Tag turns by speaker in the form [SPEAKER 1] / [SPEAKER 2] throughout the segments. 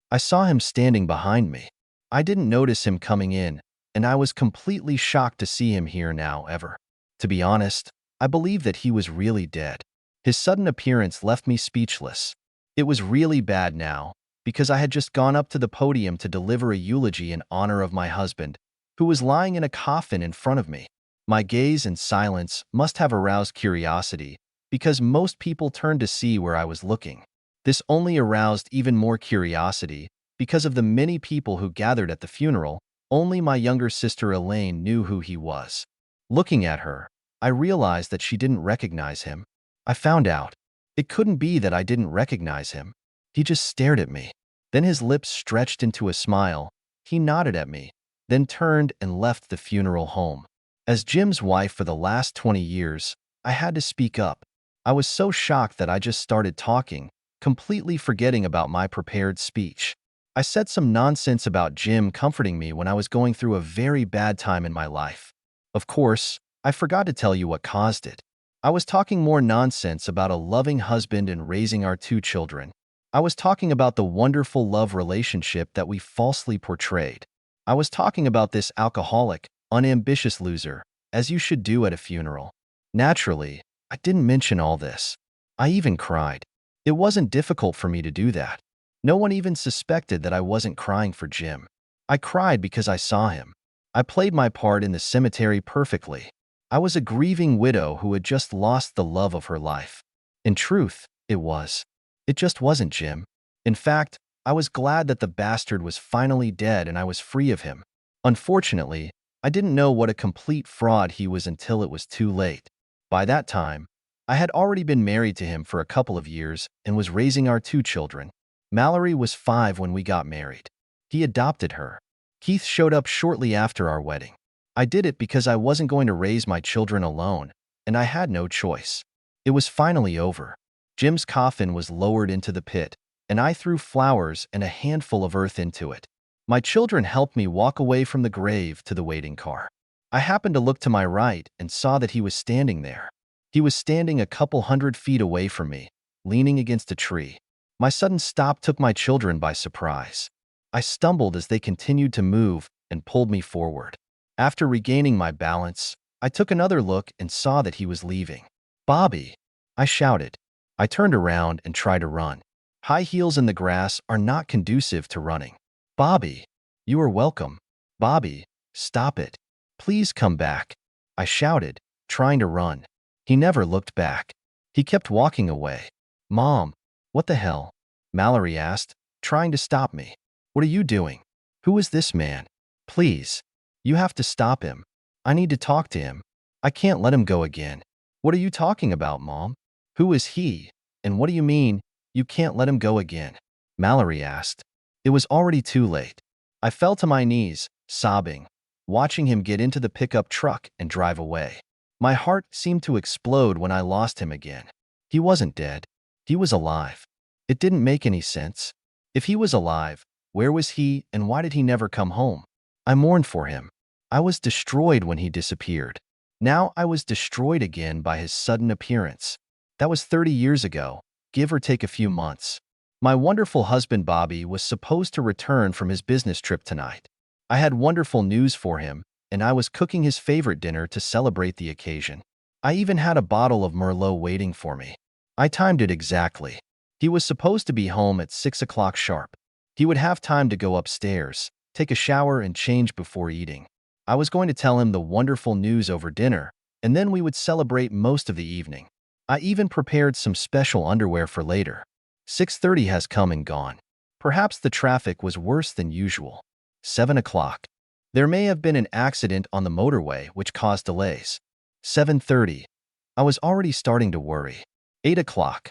[SPEAKER 1] I saw him standing behind me. I didn't notice him coming in, and I was completely shocked to see him here now ever. To be honest, I believed that he was really dead. His sudden appearance left me speechless. It was really bad now, because I had just gone up to the podium to deliver a eulogy in honor of my husband, who was lying in a coffin in front of me. My gaze and silence must have aroused curiosity, because most people turned to see where I was looking. This only aroused even more curiosity, because of the many people who gathered at the funeral. Only my younger sister Elaine knew who he was. Looking at her, I realized that she didn't recognize him. I found out. It couldn't be that I didn't recognize him. He just stared at me. Then his lips stretched into a smile. He nodded at me, then turned and left the funeral home. As Jim's wife for the last 20 years, I had to speak up. I was so shocked that I just started talking, completely forgetting about my prepared speech. I said some nonsense about Jim comforting me when I was going through a very bad time in my life. Of course, I forgot to tell you what caused it. I was talking more nonsense about a loving husband and raising our 2 children. I was talking about the wonderful love relationship that we falsely portrayed. I was talking about this alcoholic, unambitious loser, as you should do at a funeral. Naturally, I didn't mention all this. I even cried. It wasn't difficult for me to do that. No one even suspected that I wasn't crying for Jim. I cried because I saw him. I played my part in the cemetery perfectly. I was a grieving widow who had just lost the love of her life. In truth, it just wasn't Jim. In fact, I was glad that the bastard was finally dead and I was free of him. Unfortunately, I didn't know what a complete fraud he was until it was too late. By that time, I had already been married to him for a couple of years and was raising our 2 children. Mallory was 5 when we got married. He adopted her. Keith showed up shortly after our wedding. I did it because I wasn't going to raise my children alone, and I had no choice. It was finally over. Jim's coffin was lowered into the pit, and I threw flowers and a handful of earth into it. My children helped me walk away from the grave to the waiting car. I happened to look to my right and saw that he was standing there. He was standing a couple 100 feet away from me, leaning against a tree. My sudden stop took my children by surprise. I stumbled as they continued to move and pulled me forward. After regaining my balance, I took another look and saw that he was leaving. "Bobby!" I shouted. I turned around and tried to run. High heels in the grass are not conducive to running. "Bobby, you are welcome. Bobby, stop it. Please come back," I shouted, trying to run. He never looked back. He kept walking away. "Mom, what the hell?" Mallory asked, trying to stop me. "What are you doing? Who is this man? Please, you have to stop him. I need to talk to him. I can't let him go again." "What are you talking about, Mom? Who is he? And what do you mean, you can't let him go again?" Mallory asked. It was already too late. I fell to my knees, sobbing, watching him get into the pickup truck and drive away. My heart seemed to explode when I lost him again. He wasn't dead. He was alive. It didn't make any sense. If he was alive, where was he and why did he never come home? I mourned for him. I was destroyed when he disappeared. Now I was destroyed again by his sudden appearance. That was 30 years ago, give or take a few months. My wonderful husband Bobby was supposed to return from his business trip tonight. I had wonderful news for him, and I was cooking his favorite dinner to celebrate the occasion. I even had a bottle of Merlot waiting for me. I timed it exactly. He was supposed to be home at 6 o'clock sharp. He would have time to go upstairs, take a shower, and change before eating. I was going to tell him the wonderful news over dinner, and then we would celebrate most of the evening. I even prepared some special underwear for later. 6:30 has come and gone. Perhaps the traffic was worse than usual. 7 o'clock. There may have been an accident on the motorway which caused delays. 7:30. I was already starting to worry. 8 o'clock.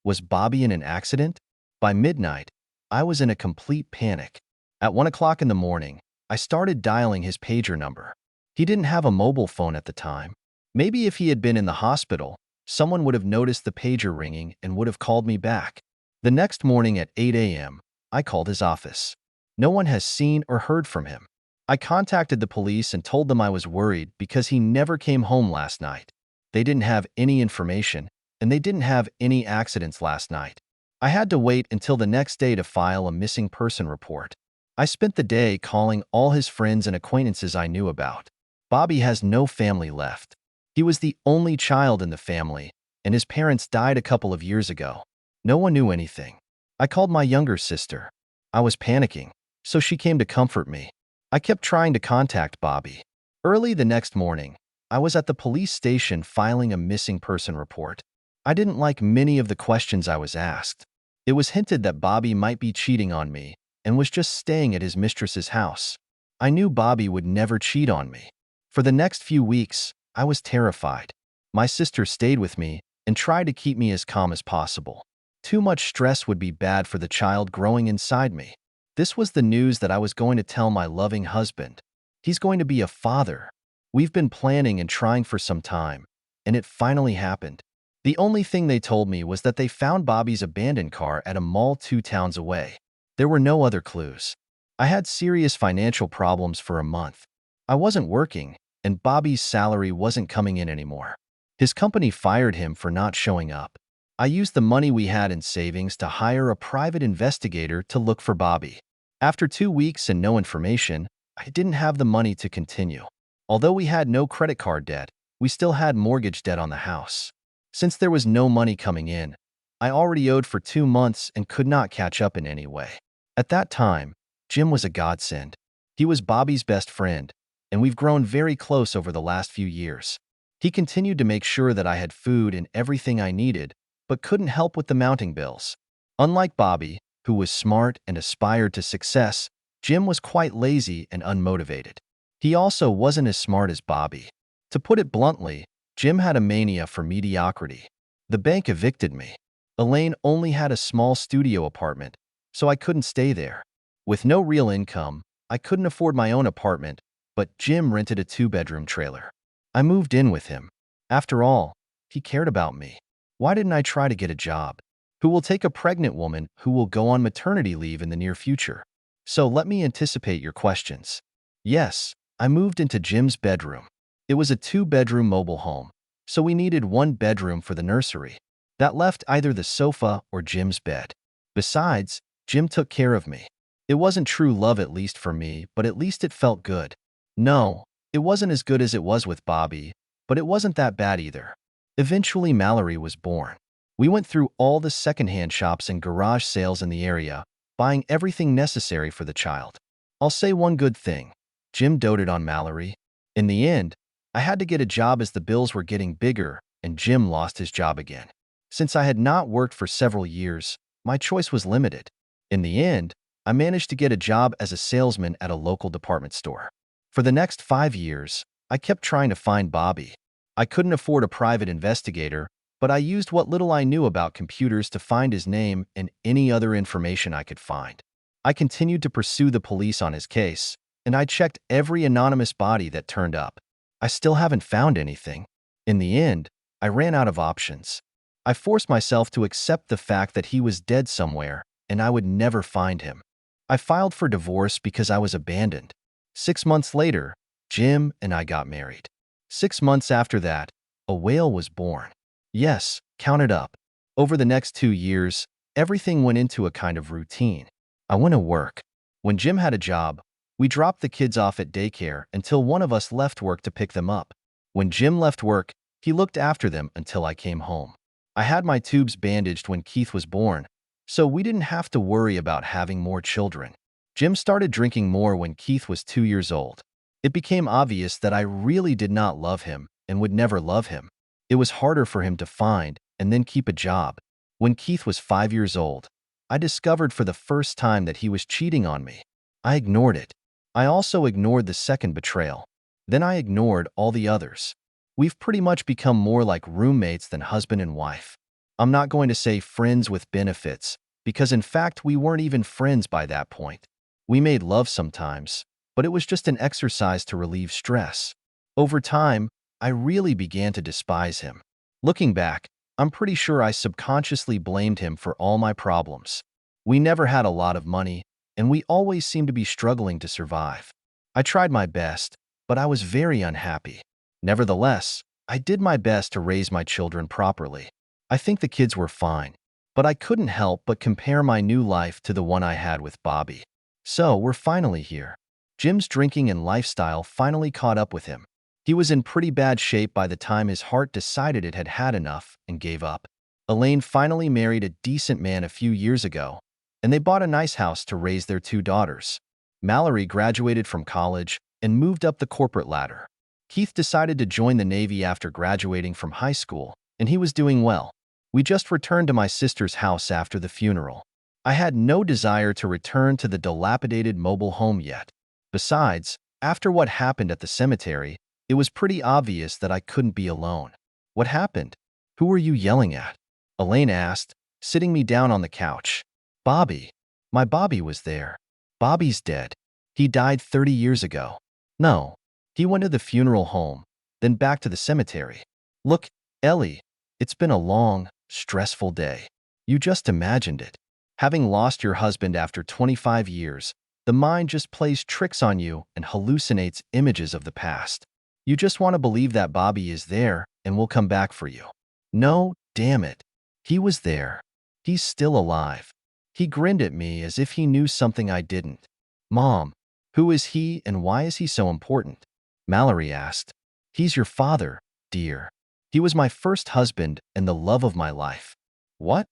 [SPEAKER 1] Was Bobby in an accident? By midnight, I was in a complete panic. At 1 o'clock in the morning, I started dialing his pager number. He didn't have a mobile phone at the time. Maybe if he had been in the hospital, someone would have noticed the pager ringing and would have called me back. The next morning at 8 a.m., I called his office. No one has seen or heard from him. I contacted the police and told them I was worried because he never came home last night. They didn't have any information, and they didn't have any accidents last night. I had to wait until the next day to file a missing person report. I spent the day calling all his friends and acquaintances I knew about. Bobby has no family left. He was the only child in the family, and his parents died a couple of years ago. No one knew anything. I called my younger sister. I was panicking, so she came to comfort me. I kept trying to contact Bobby. Early the next morning, I was at the police station filing a missing person report. I didn't like many of the questions I was asked. It was hinted that Bobby might be cheating on me and was just staying at his mistress's house. I knew Bobby would never cheat on me. For the next few weeks, I was terrified. My sister stayed with me and tried to keep me as calm as possible. Too much stress would be bad for the child growing inside me. This was the news that I was going to tell my loving husband. He's going to be a father. We've been planning and trying for some time, and it finally happened. The only thing they told me was that they found Bobby's abandoned car at a mall 2 towns away. There were no other clues. I had serious financial problems for a month. I wasn't working, and Bobby's salary wasn't coming in anymore. His company fired him for not showing up. I used the money we had in savings to hire a private investigator to look for Bobby. After 2 weeks and no information, I didn't have the money to continue. Although we had no credit card debt, we still had mortgage debt on the house. Since there was no money coming in, I already owed for 2 months and could not catch up in any way. At that time, Jim was a godsend. He was Bobby's best friend, and we've grown very close over the last few years. He continued to make sure that I had food and everything I needed, but couldn't help with the mounting bills. Unlike Bobby, who was smart and aspired to success, Jim was quite lazy and unmotivated. He also wasn't as smart as Bobby. To put it bluntly, Jim had a mania for mediocrity. The bank evicted me. Elaine only had a small studio apartment, so I couldn't stay there. With no real income, I couldn't afford my own apartment, but Jim rented a 2-bedroom trailer. I moved in with him. After all, he cared about me. Why didn't I try to get a job? Who will take a pregnant woman who will go on maternity leave in the near future? So let me anticipate your questions. Yes, I moved into Jim's bedroom. It was a 2-bedroom mobile home, so we needed 1 bedroom for the nursery. That left either the sofa or Jim's bed. Besides, Jim took care of me. It wasn't true love, at least for me, but at least it felt good. No, it wasn't as good as it was with Bobby, but it wasn't that bad either. Eventually, Mallory was born. We went through all the secondhand shops and garage sales in the area, buying everything necessary for the child. I'll say one good thing. Jim doted on Mallory. In the end, I had to get a job as the bills were getting bigger, and Jim lost his job again. Since I had not worked for several years, my choice was limited. In the end, I managed to get a job as a salesman at a local department store. For the next 5 years, I kept trying to find Bobby. I couldn't afford a private investigator, but I used what little I knew about computers to find his name and any other information I could find. I continued to pursue the police on his case, and I checked every anonymous body that turned up. I still haven't found anything. In the end, I ran out of options. I forced myself to accept the fact that he was dead somewhere, and I would never find him. I filed for divorce because I was abandoned. 6 months later, Jim and I got married. 6 months after that, a whale was born. Yes, count it up. Over the next 2 years, everything went into a kind of routine. I went to work. When Jim had a job, we dropped the kids off at daycare until one of us left work to pick them up. When Jim left work, he looked after them until I came home. I had my tubes bandaged when Keith was born, so we didn't have to worry about having more children. Jim started drinking more when Keith was 2 years old. It became obvious that I really did not love him and would never love him. It was harder for him to find and then keep a job. When Keith was 5 years old, I discovered for the first time that he was cheating on me. I ignored it. I also ignored the second betrayal. Then I ignored all the others. We've pretty much become more like roommates than husband and wife. I'm not going to say friends with benefits, because in fact we weren't even friends by that point. We made love sometimes, but it was just an exercise to relieve stress. Over time, I really began to despise him. Looking back, I'm pretty sure I subconsciously blamed him for all my problems. We never had a lot of money, and we always seemed to be struggling to survive. I tried my best, but I was very unhappy. Nevertheless, I did my best to raise my children properly. I think the kids were fine. but I couldn't help but compare my new life to the one I had with Bobby. So, we're finally here. Jim's drinking and lifestyle finally caught up with him. He was in pretty bad shape by the time his heart decided it had had enough and gave up. Elaine finally married a decent man a few years ago, and they bought a nice house to raise their 2 daughters. Mallory graduated from college and moved up the corporate ladder. Keith decided to join the Navy after graduating from high school, and he was doing well. We just returned to my sister's house after the funeral. I had no desire to return to the dilapidated mobile home yet. Besides, after what happened at the cemetery, it was pretty obvious that I couldn't be alone. What happened? Who were you yelling at? Elaine asked, sitting me down on the couch. Bobby. My Bobby was there. Bobby's dead. He died 30 years ago. No. He went to the funeral home, then back to the cemetery. Look, Ellie, it's been a long, stressful day. You just imagined it. Having lost your husband after 25 years, the mind just plays tricks on you and hallucinates images of the past. You just want to believe that Bobby is there and will come back for you. No, damn it. He was there. He's still alive. He grinned at me as if he knew something I didn't. Mom, who is he and why is he so important? Mallory asked. He's your father, dear. He was my first husband and the love of my life. What?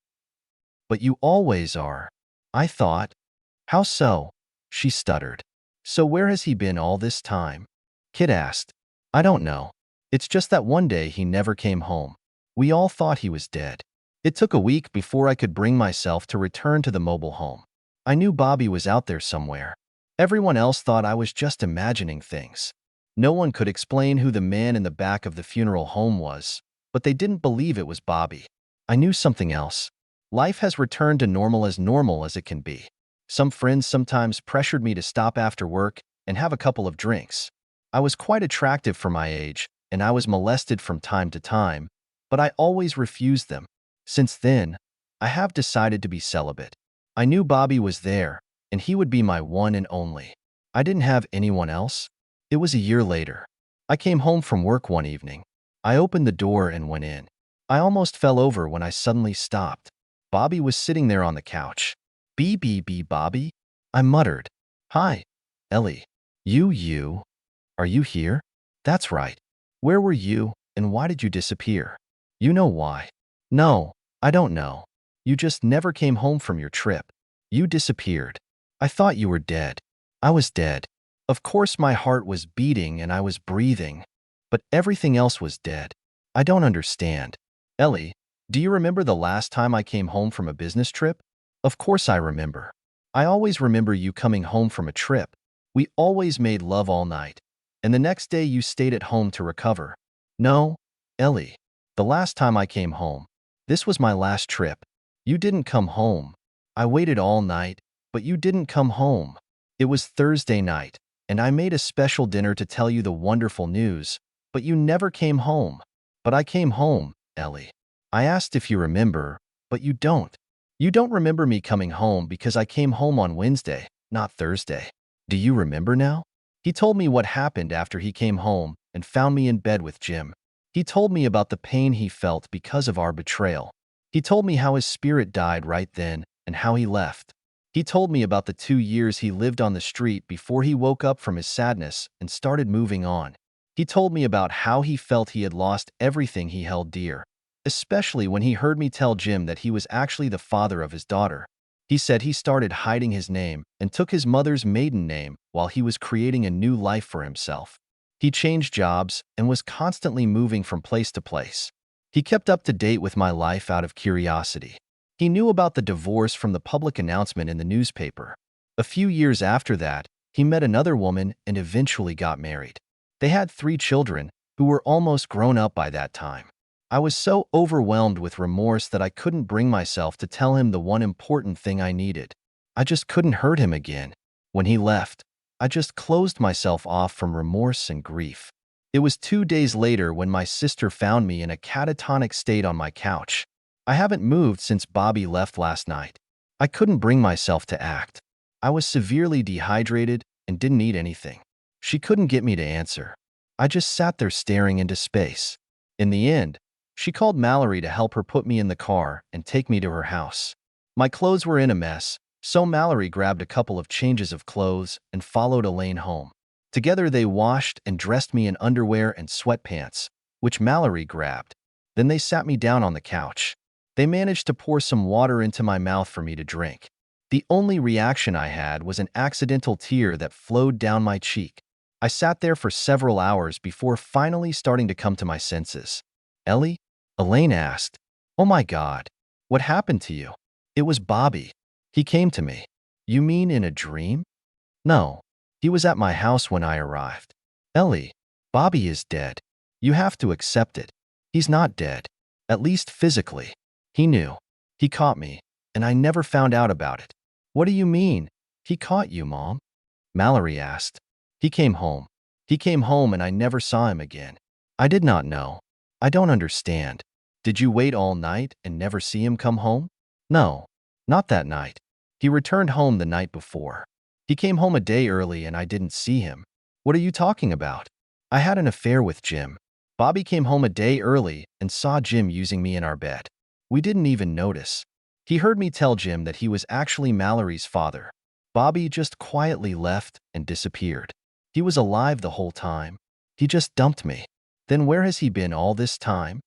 [SPEAKER 1] But you always are. I thought. How so? She stuttered. So where has he been all this time? Kit asked. I don't know. It's just that one day he never came home. We all thought he was dead. It took a week before I could bring myself to return to the mobile home. I knew Bobby was out there somewhere. Everyone else thought I was just imagining things. No one could explain who the man in the back of the funeral home was, but they didn't believe it was Bobby. I knew something else. Life has returned to normal as it can be. Some friends sometimes pressured me to stop after work and have a couple of drinks. I was quite attractive for my age, and I was molested from time to time, but I always refused them. Since then, I have decided to be celibate. I knew Bobby was there, and he would be my one and only. I didn't have anyone else. It was a year later. I came home from work one evening. I opened the door and went in. I almost fell over when I suddenly stopped. Bobby was sitting there on the couch. Bobby? I muttered. Hi, Ellie. You. Are you here? That's right. Where were you, and why did you disappear? You know why. No, I don't know. You just never came home from your trip. You disappeared. I thought you were dead. I was dead. Of course my heart was beating and I was breathing, but everything else was dead. I don't understand. Ellie, do you remember the last time I came home from a business trip? Of course I remember. I always remember you coming home from a trip. We always made love all night, and the next day you stayed at home to recover. No, Ellie, the last time I came home. This was my last trip. You didn't come home. I waited all night, but you didn't come home. It was Thursday night, and I made a special dinner to tell you the wonderful news, but you never came home. But I came home, Ellie. I asked if you remember, but you don't. You don't remember me coming home because I came home on Wednesday, not Thursday. Do you remember now? He told me what happened after he came home and found me in bed with Jim. He told me about the pain he felt because of our betrayal. He told me how his spirit died right then and how he left. He told me about the 2 years he lived on the street before he woke up from his sadness and started moving on. He told me about how he felt he had lost everything he held dear, especially when he heard me tell Jim that he was actually the father of his daughter. He said he started hiding his name and took his mother's maiden name while he was creating a new life for himself. He changed jobs and was constantly moving from place to place. He kept up to date with my life out of curiosity. He knew about the divorce from the public announcement in the newspaper. A few years after that, he met another woman and eventually got married. They had 3 children, who were almost grown up by that time. I was so overwhelmed with remorse that I couldn't bring myself to tell him the one important thing I needed. I just couldn't hurt him again. When he left, I just closed myself off from remorse and grief. It was 2 days later when my sister found me in a catatonic state on my couch. I haven't moved since Bobby left last night. I couldn't bring myself to act. I was severely dehydrated and didn't eat anything. She couldn't get me to answer. I just sat there staring into space. In the end, She called Mallory to help her put me in the car and take me to her house. My clothes were in a mess, so Mallory grabbed a couple of changes of clothes and followed Elaine home. Together they washed and dressed me in underwear and sweatpants, which Mallory grabbed. Then they sat me down on the couch. They managed to pour some water into my mouth for me to drink. The only reaction I had was an accidental tear that flowed down my cheek. I sat there for several hours before finally starting to come to my senses. Ellie? Elaine asked. Oh my God. What happened to you? It was Bobby. He came to me. You mean in a dream? No. He was at my house when I arrived. Ellie, Bobby is dead. You have to accept it. He's not dead. At least physically. He knew. He caught me, and I never found out about it. What do you mean? He caught you, Mom? Mallory asked. He came home. He came home and I never saw him again. I did not know. I don't understand. Did you wait all night and never see him come home? No, not that night. He returned home the night before. He came home a day early and I didn't see him. What are you talking about? I had an affair with Jim. Bobby came home a day early and saw Jim using me in our bed. We didn't even notice. He heard me tell Jim that he was actually Mallory's father. Bobby just quietly left and disappeared. He was alive the whole time. He just dumped me. Then where has he been all this time?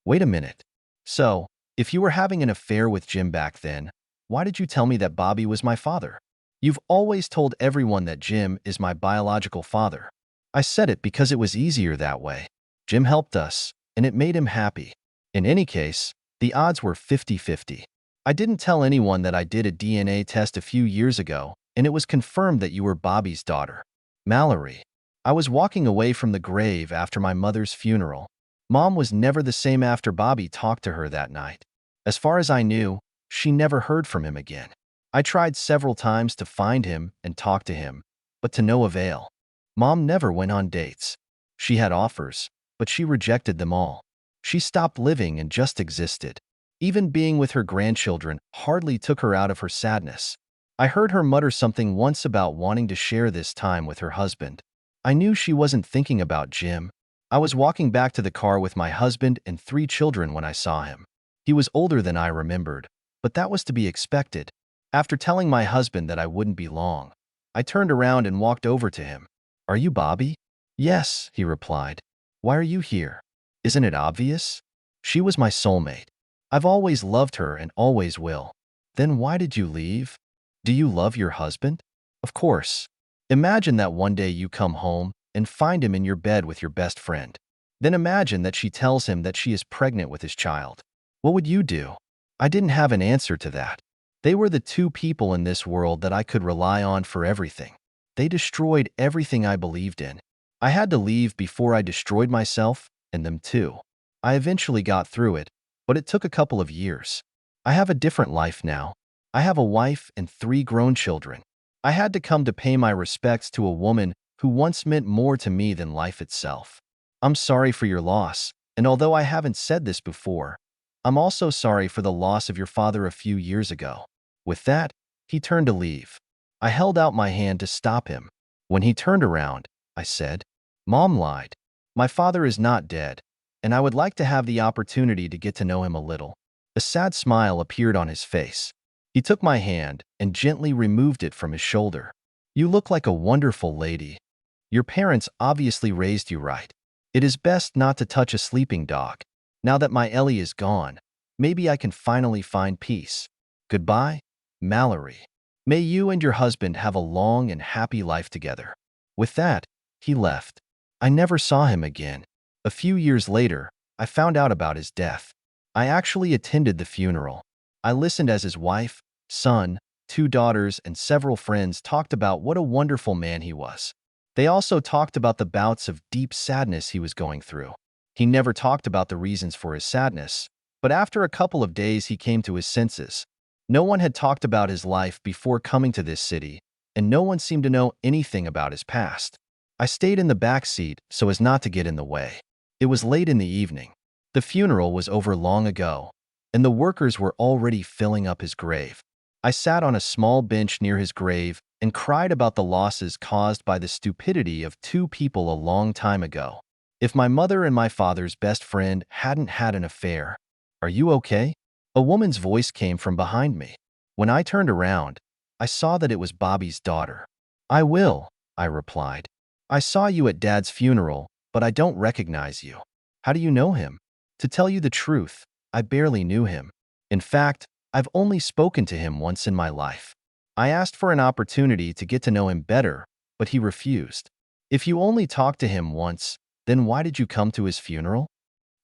[SPEAKER 1] Wait a minute. So, if you were having an affair with Jim back then, why did you tell me that Bobby was my father? You've always told everyone that Jim is my biological father. I said it because it was easier that way. Jim helped us, and it made him happy. In any case, the odds were 50-50. I didn't tell anyone that I did a DNA test a few years ago, and it was confirmed that you were Bobby's daughter. Mallory. I was walking away from the grave after my mother's funeral. Mom was never the same after Bobby talked to her that night. As far as I knew, she never heard from him again. I tried several times to find him and talk to him, but to no avail. Mom never went on dates. She had offers, but she rejected them all. She stopped living and just existed. Even being with her grandchildren hardly took her out of her sadness. I heard her mutter something once about wanting to share this time with her husband. I knew she wasn't thinking about Jim. I was walking back to the car with my husband and 3 children when I saw him. He was older than I remembered, but that was to be expected. After telling my husband that I wouldn't be long, I turned around and walked over to him. Are you Bobby? Yes, he replied. Why are you here? Isn't it obvious? She was my soulmate. I've always loved her and always will. Then why did you leave? Do you love your husband? Of course. Imagine that one day you come home and find him in your bed with your best friend. Then imagine that she tells him that she is pregnant with his child. What would you do? I didn't have an answer to that. They were the 2 people in this world that I could rely on for everything. They destroyed everything I believed in. I had to leave before I destroyed myself and them too. I eventually got through it, but it took a couple of years. I have a different life now. I have a wife and 3 grown children. I had to come to pay my respects to a woman who once meant more to me than life itself. I'm sorry for your loss, and although I haven't said this before, I'm also sorry for the loss of your father a few years ago. With that, he turned to leave. I held out my hand to stop him. When he turned around, I said, Mom lied. My father is not dead, and I would like to have the opportunity to get to know him a little. A sad smile appeared on his face. He took my hand and gently removed it from his shoulder. You look like a wonderful lady. Your parents obviously raised you right. It is best not to touch a sleeping dog. Now that my Ellie is gone, maybe I can finally find peace. Goodbye, Mallory. May you and your husband have a long and happy life together. With that, he left. I never saw him again. A few years later, I found out about his death. I actually attended the funeral. I listened as his wife, son, 2 daughters, and several friends talked about what a wonderful man he was. They also talked about the bouts of deep sadness he was going through. He never talked about the reasons for his sadness, but after a couple of days he came to his senses. No one had talked about his life before coming to this city, and no one seemed to know anything about his past. I stayed in the back seat so as not to get in the way. It was late in the evening. The funeral was over long ago, and the workers were already filling up his grave. I sat on a small bench near his grave and cried about the losses caused by the stupidity of 2 people a long time ago. If my mother and my father's best friend hadn't had an affair. Are you okay? A woman's voice came from behind me. When I turned around, I saw that it was Bobby's daughter. I will, I replied. I saw you at Dad's funeral, but I don't recognize you. How do you know him? To tell you the truth, I barely knew him. In fact, I've only spoken to him once in my life. I asked for an opportunity to get to know him better, but he refused. If you only talked to him once, then why did you come to his funeral?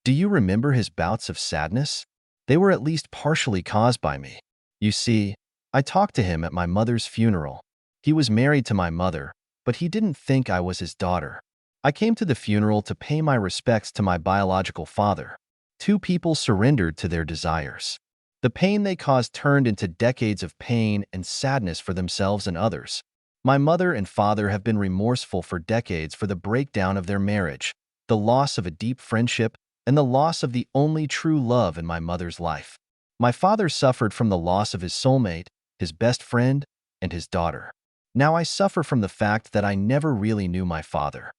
[SPEAKER 1] Do you remember his bouts of sadness? They were at least partially caused by me. You see, I talked to him at my mother's funeral. He was married to my mother, but he didn't think I was his daughter. I came to the funeral to pay my respects to my biological father. Two people surrendered to their desires. The pain they caused turned into decades of pain and sadness for themselves and others. My mother and father have been remorseful for decades for the breakdown of their marriage, the loss of a deep friendship, and the loss of the only true love in my mother's life. My father suffered from the loss of his soulmate, his best friend, and his daughter. Now I suffer from the fact that I never really knew my father.